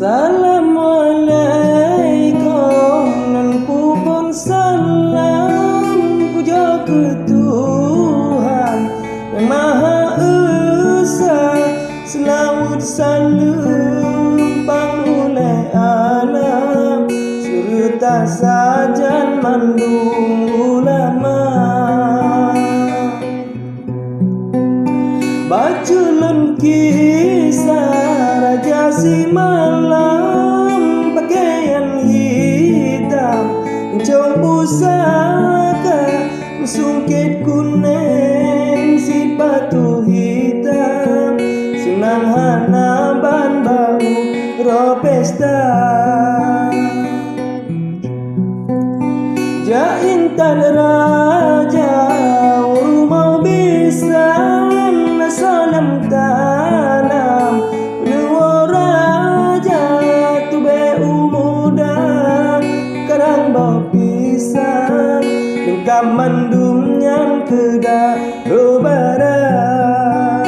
Assalamualaikum nan ku pun salam puja ke Tuhan yang Maha Esa, selawat salam pangulai alam serta sajan mandung ulama. Baculun kisah raja si malam pakaian hitam mencol pusaka sungkit kuning si batu hitam senang hana ban bau ropesta jaintan raja rumah bisa salam tanam luar raja tu be umuda karang bau pisang lengkap mandum yang kedah robaran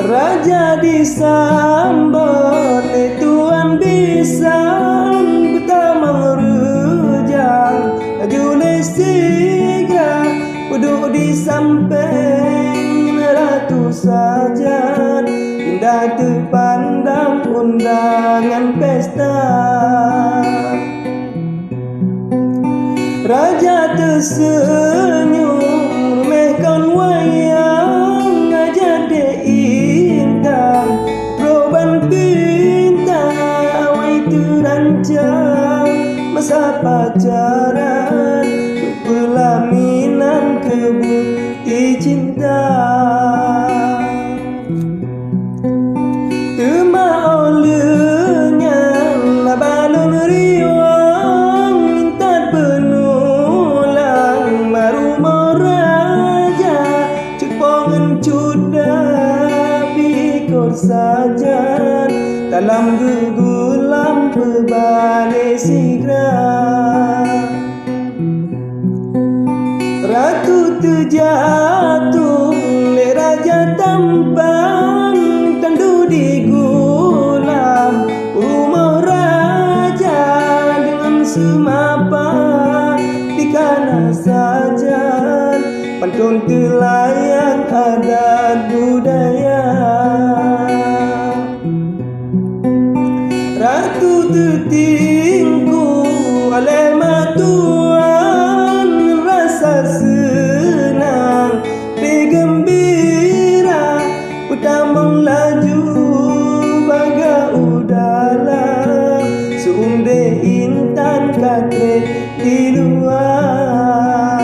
raja disambut tuan bisang pertama rujang juli siga duduk di samping ratu saja indah terpandang undangan pesta. Raja tersenyum mehkan wayang jadi indah roban pinta awai terancang masa pacaran pelaminan kebukti cinta. Tema olehnya balon riwang minta penulang baru mau raja cepongan cuda pikir saja dalam gegulam berbalik sigra. Ratu terjatuh le raja tampan tandu di gulam rumah raja dengan semapan di kanan saja pantun telayan adat budaya. Ratu tertinggu oleh matuan rasa senang digembira utama laju baga udara seunde intan katre di luar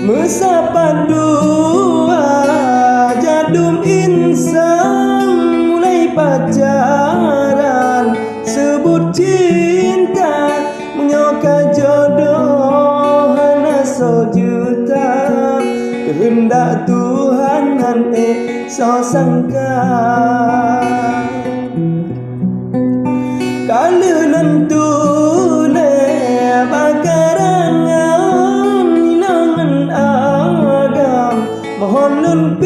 mesapa dua jadum insan mulai pacaran sebut cinta menyoka jodoh hana sejuta kehendak Tuhan han so sangka kalau nentu le bakarangan nangan agam mohon nun